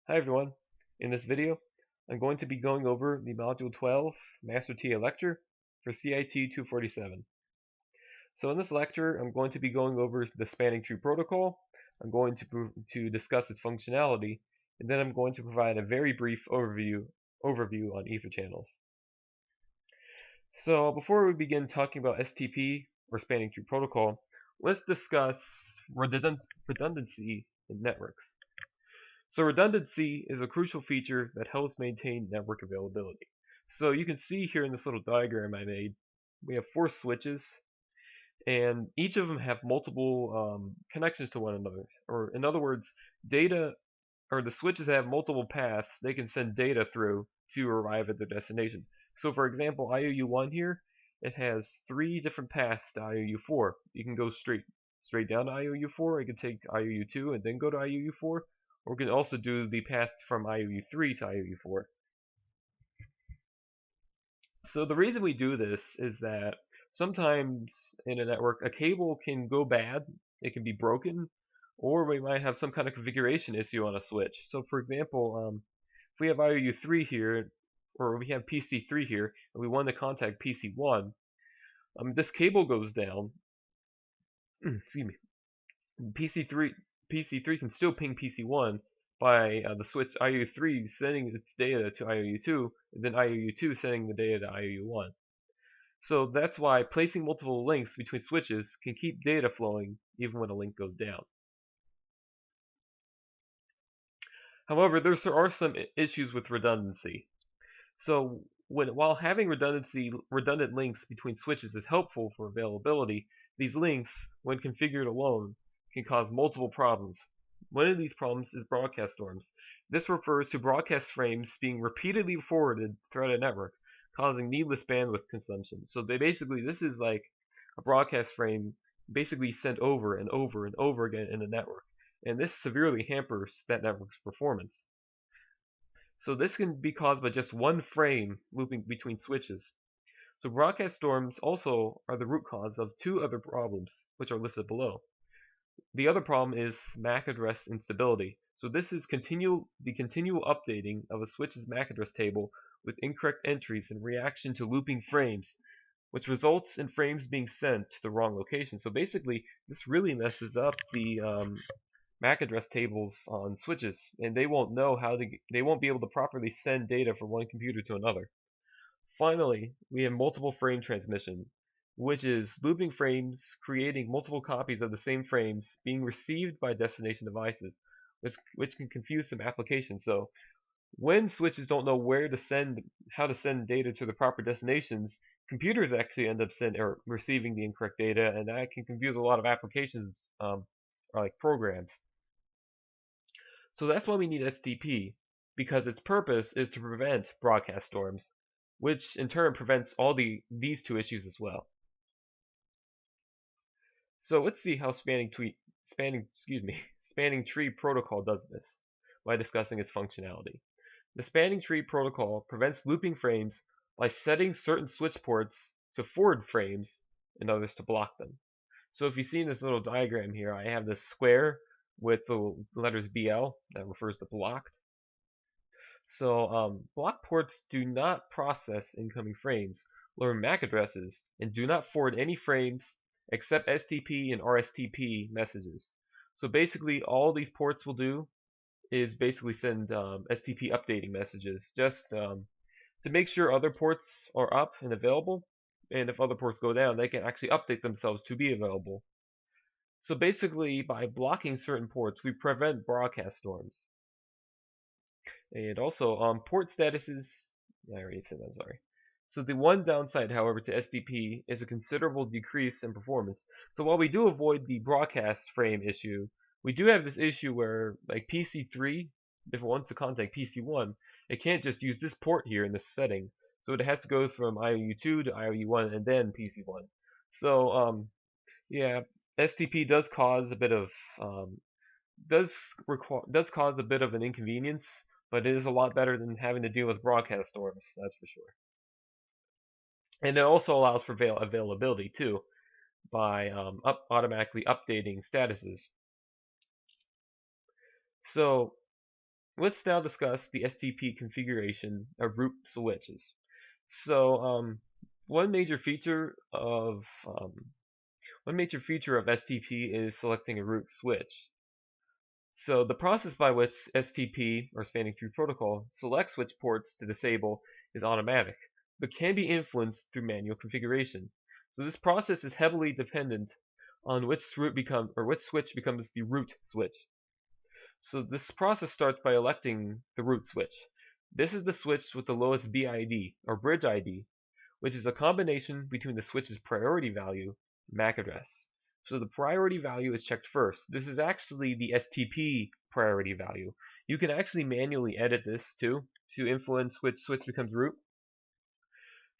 Hi everyone. In this video, I'm going to be going over the Module 12 Master TA lecture for CIT 247. So in this lecture, I'm going to be going over the spanning tree protocol. I'm going to discuss its functionality, and then I'm going to provide a very brief overview on ether channels. So before we begin talking about STP or spanning tree protocol, let's discuss redundancy in networks. So redundancy is a crucial feature that helps maintain network availability. So you can see here in this little diagram I made, we have 4 switches, and each of them have multiple connections to one another. Or in other words, data, or the switches have multiple paths they can send data through to arrive at their destination. So for example, IOU1 here, it has 3 different paths to IOU4. You can go straight down to IOU4, you can take IOU2 and then go to IOU4, or we can also do the path from IOU3 to IOU4. So the reason we do this is that sometimes in a network a cable can go bad, it can be broken, or we might have some kind of configuration issue on a switch. So for example, if we have IOU3 here, or we have PC3 here, and we want to contact PC1, this cable goes down. Excuse me. PC3 can still ping PC1 by the switch IOU3 sending its data to IOU2, and then IOU2 sending the data to IOU1. So that's why placing multiple links between switches can keep data flowing even when a link goes down. However, there are some issues with redundancy. So while having redundant links between switches is helpful for availability, these links, when configured alone, can cause multiple problems. One of these problems is broadcast storms. This refers to broadcast frames being repeatedly forwarded throughout a network, causing needless bandwidth consumption. So this is like a broadcast frame basically sent over and over and over again in the network, and this severely hampers that network's performance. So this can be caused by just one frame looping between switches. So broadcast storms also are the root cause of 2 other problems, which are listed below. The other problem is MAC address instability. So this is the continual updating of a switch's MAC address table with incorrect entries in reaction to looping frames, which results in frames being sent to the wrong location. So basically, this really messes up the MAC address tables on switches, and they won't be able to properly send data from one computer to another. Finally, we have multiple frame transmission, which is looping frames creating multiple copies of the same frames being received by destination devices, which can confuse some applications. So when switches don't know how to send data to the proper destinations, computers actually end up receiving the incorrect data, and that can confuse a lot of applications, or like programs. So that's why we need STP, because its purpose is to prevent broadcast storms, which in turn prevents these 2 issues as well. So let's see how spanning tree protocol does this by discussing its functionality. The spanning tree protocol prevents looping frames by setting certain switch ports to forward frames and others to block them. So if you see in this little diagram here, I have this square with the letters BL that refers to blocked. So block ports do not process incoming frames, learn MAC addresses, and do not forward any frames except STP and RSTP messages. So basically all these ports will do is basically send STP updating messages just to make sure other ports are up and available, and if other ports go down, they can actually update themselves to be available. So basically, by blocking certain ports, we prevent broadcast storms. And also, port statuses, I already said that, sorry. So the one downside, however, to STP is a considerable decrease in performance. So while we do avoid the broadcast frame issue, we do have this issue where, like PC3, if it wants to contact PC1, it can't just use this port here in this setting. So it has to go from IOU2 to IOU1 and then PC1. So, yeah, STP does cause a bit of cause a bit of an inconvenience, but it is a lot better than having to deal with broadcast storms, that's for sure. And it also allows for availability too, by automatically updating statuses. So let's now discuss the STP configuration of root switches. So, one major feature of STP is selecting a root switch. So the process by which STP, or Spanning Tree Protocol, selects which ports to disable is automatic, but can be influenced through manual configuration. So this process is heavily dependent on which switch becomes the root switch. So this process starts by electing the root switch. This is the switch with the lowest BID, or bridge ID, which is a combination between the switch's priority value and MAC address. So the priority value is checked first. This is actually the STP priority value. You can actually manually edit this too to influence which switch becomes root.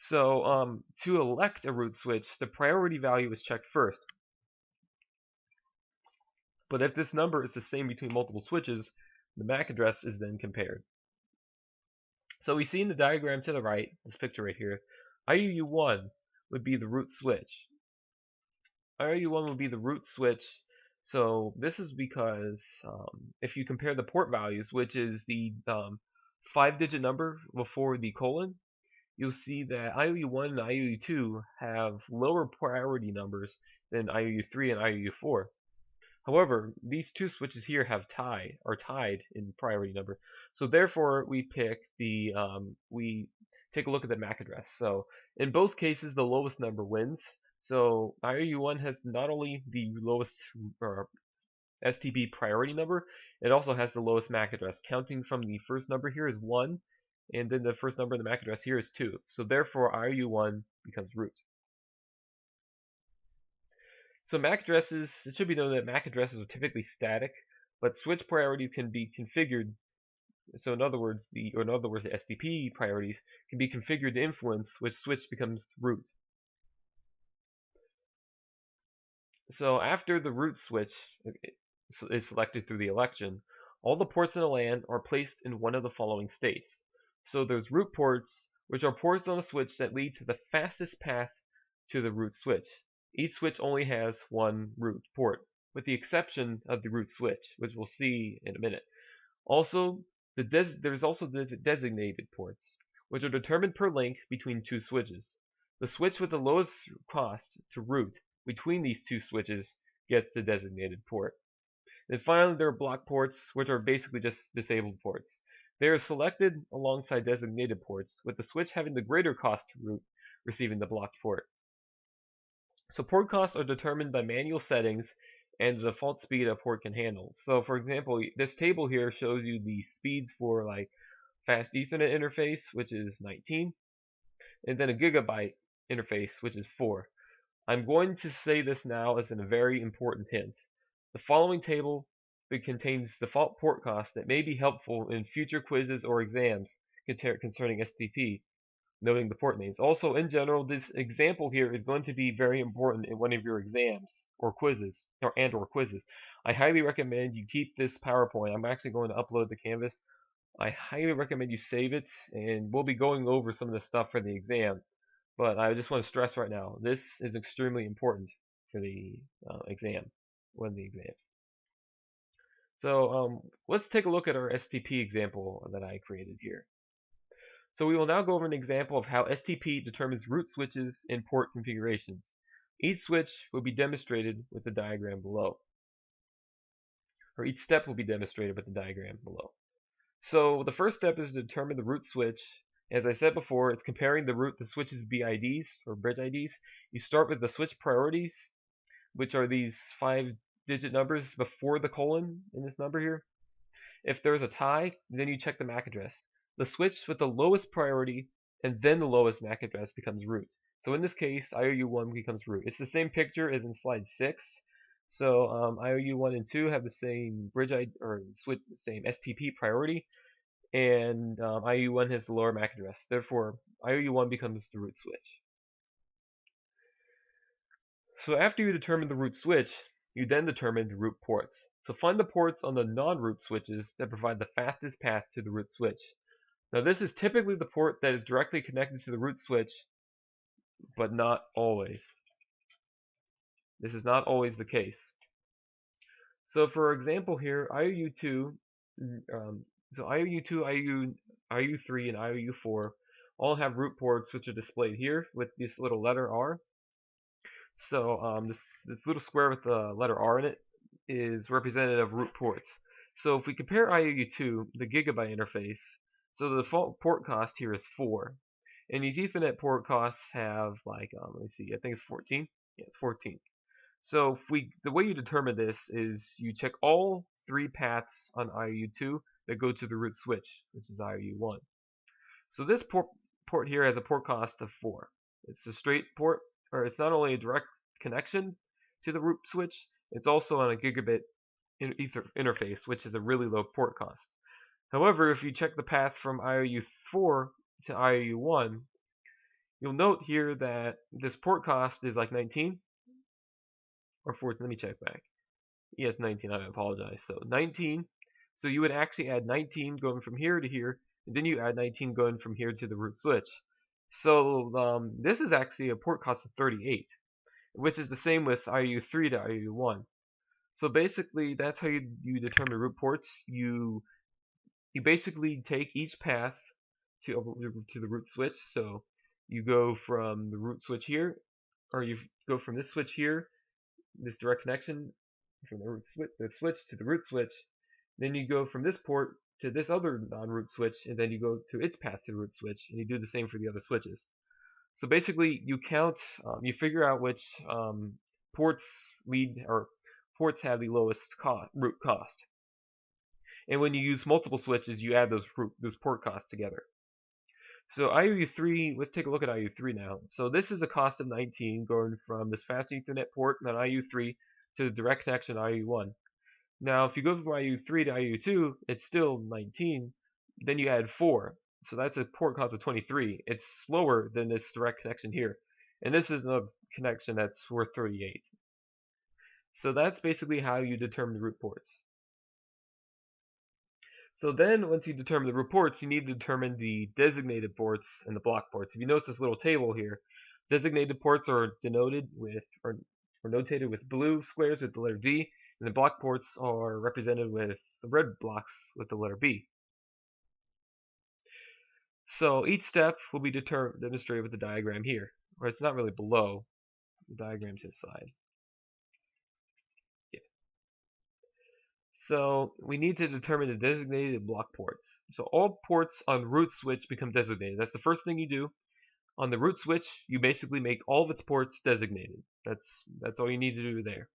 So to elect a root switch, the priority value is checked first. But if this number is the same between multiple switches, the MAC address is then compared. So we see in the diagram to the right, this picture right here, IUU1 would be the root switch. IUU1 would be the root switch. So this is because if you compare the port values, which is the 5-digit number before the colon, you'll see that IUU1 and IUU2 have lower priority numbers than IUU3 and IUU4. However, these two switches here are tied in priority number. So therefore, we take a look at the MAC address. So in both cases, the lowest number wins. So IOU1 has not only the lowest STP priority number, it also has the lowest MAC address. Counting from the first number here is 1, and then the first number in the MAC address here is 2. So therefore, IOU1 becomes root. So MAC addresses, it should be known that MAC addresses are typically static, but switch priorities can be configured. So in other words, the STP priorities can be configured to influence which switch becomes root. So after the root switch is selected through the election, all the ports in a LAN are placed in one of the following states. So there's root ports, which are ports on a switch that lead to the fastest path to the root switch. Each switch only has one root port, with the exception of the root switch, which we'll see in a minute. Also, there's also designated ports, which are determined per link between two switches. The switch with the lowest cost to route between these two switches gets the designated port. And finally, there are block ports, which are basically just disabled ports. They are selected alongside designated ports, with the switch having the greater cost to route, receiving the blocked port. So port costs are determined by manual settings and the default speed a port can handle. So for example, this table here shows you the speeds for like fast Ethernet interface, which is 19, and then a gigabyte interface, which is 4. I'm going to say this now as a very important hint. The following table contains default port costs that may be helpful in future quizzes or exams concerning STP, noting the port names. Also, in general, this example here is going to be very important in one of your exams or quizzes, or quizzes. I highly recommend you keep this PowerPoint. I'm actually going to upload the Canvas. I highly recommend you save it, and we'll be going over some of the stuff for the exam. But I just want to stress right now, this is extremely important for the exam, one of the exams. So let's take a look at our STP example that I created here. So we will now go over an example of how STP determines root switches and port configurations. Each switch will be demonstrated with the diagram below. Or each step will be demonstrated with the diagram below. So the first step is to determine the root switch. As I said before, it's comparing the switch's BIDs, or bridge IDs. You start with the switch priorities, which are these 5-digit numbers before the colon in this number here. If there's a tie, then you check the MAC address. The switch with the lowest priority and then the lowest MAC address becomes root. So in this case, IOU1 becomes root. It's the same picture as in slide 6. So IOU1 and 2 have the same bridge ID, or switch, same STP priority, and IOU1 has the lower MAC address. Therefore, IOU1 becomes the root switch. So after you determine the root switch, you then determine the root ports. So find the ports on the non-root switches that provide the fastest path to the root switch. Now this is typically the port that is directly connected to the root switch, but not always. This is not always the case. So for example here, IOU2 So IOU2, IOU3, and IOU4 all have root ports which are displayed here with this little letter R. So this little square with the letter R in it is representative of root ports. So if we compare IOU2, the gigabyte interface, so the default port cost here is 4. And these Ethernet port costs have like, let me see, I think it's 14. Yeah, it's 14. So the way you determine this is you check all 3 paths on IOU2 that go to the root switch, which is IOU1. So this port here has a port cost of 4. It's a straight port, or it's not only a direct connection to the root switch, it's also on a gigabit interface, which is a really low port cost. However, if you check the path from IOU4 to IOU1, you'll note here that this port cost is like 19 or 14. Let me check back. Yeah, it's 19. I apologize. So 19. So you would actually add 19 going from here to here, and then you add 19 going from here to the root switch. So this is actually a port cost of 38, which is the same with IOU3 to IOU1. So basically, that's how you determine root ports. You basically take each path to the root switch. So you go from the root switch here, or you go from this switch here, this direct connection from the switch to the root switch. Then you go from this port to this other non-root switch, and then you go to its path to the root switch, and you do the same for the other switches. So basically, you count, you figure out which ports ports have the lowest root cost. And when you use multiple switches, you add those port costs together. So IOU3, let's take a look at IOU3 now. So this is a cost of 19 going from this fast Ethernet port on IOU3 to the direct connection IOU1. Now, if you go from IOU3 to IOU2, it's still 19. Then you add 4. So that's a port cost of 23. It's slower than this direct connection here. And this is a connection that's worth 38. So that's basically how you determine the root ports. So then, once you determine the root ports, you need to determine the designated ports and the block ports. If you notice this little table here, designated ports are denoted with, or notated with blue squares with the letter D, and the block ports are represented with the red blocks with the letter B. So each step will be demonstrated with the diagram here, or it's not really below, the diagram to the side. Yeah. So we need to determine the designated block ports. So all ports on root switch become designated. That's the first thing you do. On the root switch, you basically make all of its ports designated. That's all you need to do there.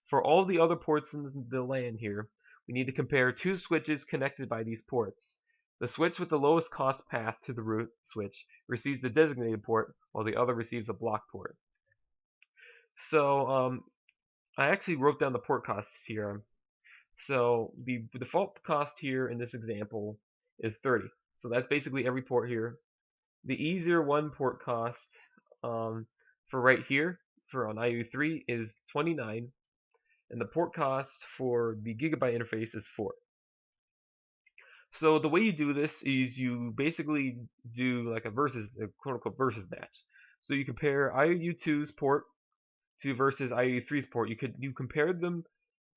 For all the other ports in the LAN here, we need to compare 2 switches connected by these ports. The switch with the lowest cost path to the root switch receives the designated port, while the other receives a block port. So I actually wrote down the port costs here. So the default cost here in this example is 30. So that's basically every port here. The E01 port cost for right here, for on IOU3, is 29. And the port cost for the gigabyte interface is 4. So the way you do this is you basically do like a quote-unquote versus match. So you compare IOU2's port to versus IOU3's port. You compare them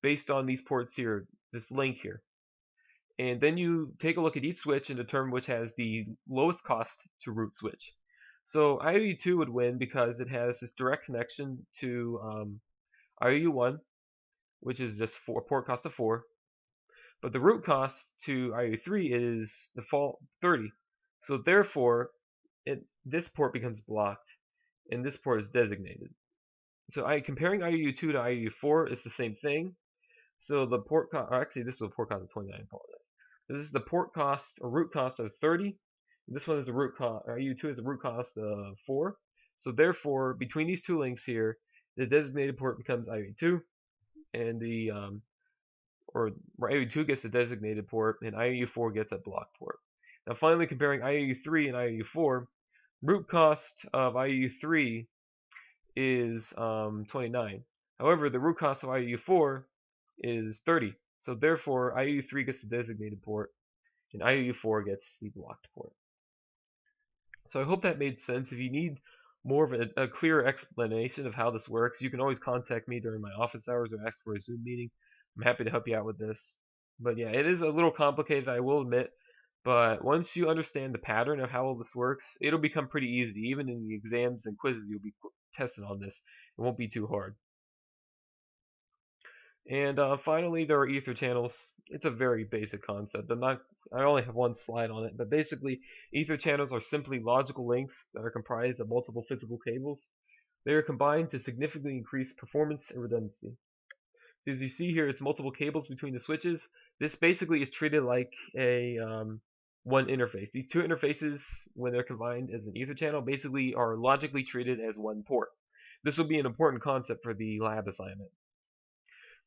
based on these ports here, this link here. And then you take a look at each switch and determine which has the lowest cost to root switch. So IOU2 would win because it has this direct connection to IOU1, which is just a port cost of 4. But the root cost to IOU3 is default 30. So therefore, this port becomes blocked, and this port is designated. So comparing IOU2 to IOU4 is the same thing. So the port cost, actually this is a port cost of 29, I apologize. So this is the port cost, or root cost of 30. This one is a root cost, IOU2 is a root cost of 4. So therefore, between these 2 links here, the designated port becomes IOU2, and the or IOU2 gets a designated port, and IOU4 gets a block port. Now finally, comparing IOU3 and IOU4, root cost of IOU3 is 29. However, the root cost of IOU4 is 30. So therefore, IOU3 gets the designated port, and IOU4 gets the blocked port. So I hope that made sense. If you need more of a clearer explanation of how this works, you can always contact me during my office hours or ask for a Zoom meeting. I'm happy to help you out with this. But yeah, it is a little complicated, I will admit. But once you understand the pattern of how all this works, it'll become pretty easy. Even in the exams and quizzes, you'll be tested on this. It won't be too hard. And finally, there are ether channels. It's a very basic concept. I only have one slide on it, but basically, ether channels are simply logical links that are comprised of multiple physical cables. They are combined to significantly increase performance and redundancy. So as you see here, it's multiple cables between the switches. This basically is treated like a one interface. These two interfaces, when they're combined as an ether channel, basically are logically treated as one port. This will be an important concept for the lab assignment.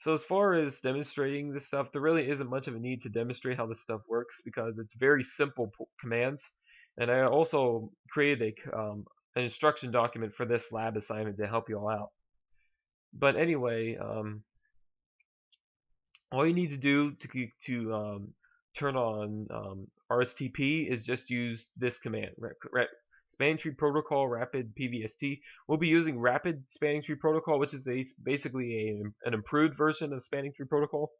So as far as demonstrating this stuff, there really isn't much of a need to demonstrate how this stuff works because it's very simple commands. And I also created an instruction document for this lab assignment to help you all out. But anyway, all you need to do to turn on RSTP is just use this command. Spanning tree protocol rapid PVST. We'll be using rapid spanning tree protocol, which is basically an improved version of spanning tree protocol.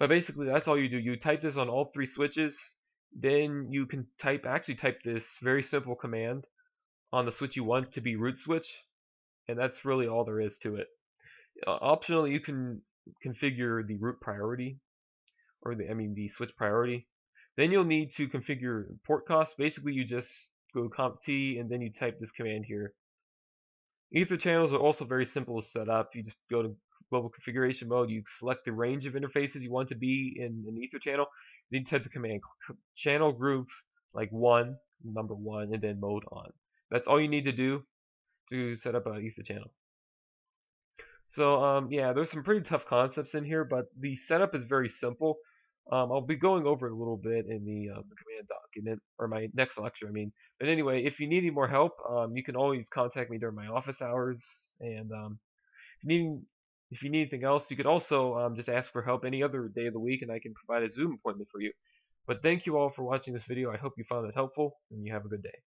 But basically, that's all you do. You type this on all three switches. Then you can actually type this very simple command on the switch you want to be root switch, and that's really all there is to it. Optionally, you can configure the root priority, or the switch priority. Then you'll need to configure port cost. Basically, you just go comp t and then you type this command here. Ether channels are also very simple to set up. You just go to global configuration mode. You select the range of interfaces you want to be in an ether channel. Then you type the command channel group like number one, and then mode on. That's all you need to do to set up an ether channel. So yeah, there's some pretty tough concepts in here, but the setup is very simple. I'll be going over it a little bit in the command document, or my next lecture, I mean. But anyway, if you need any more help, you can always contact me during my office hours. And if you need if you need anything else, you could also just ask for help any other day of the week, and I can provide a Zoom appointment for you. But thank you all for watching this video. I hope you found it helpful, and you have a good day.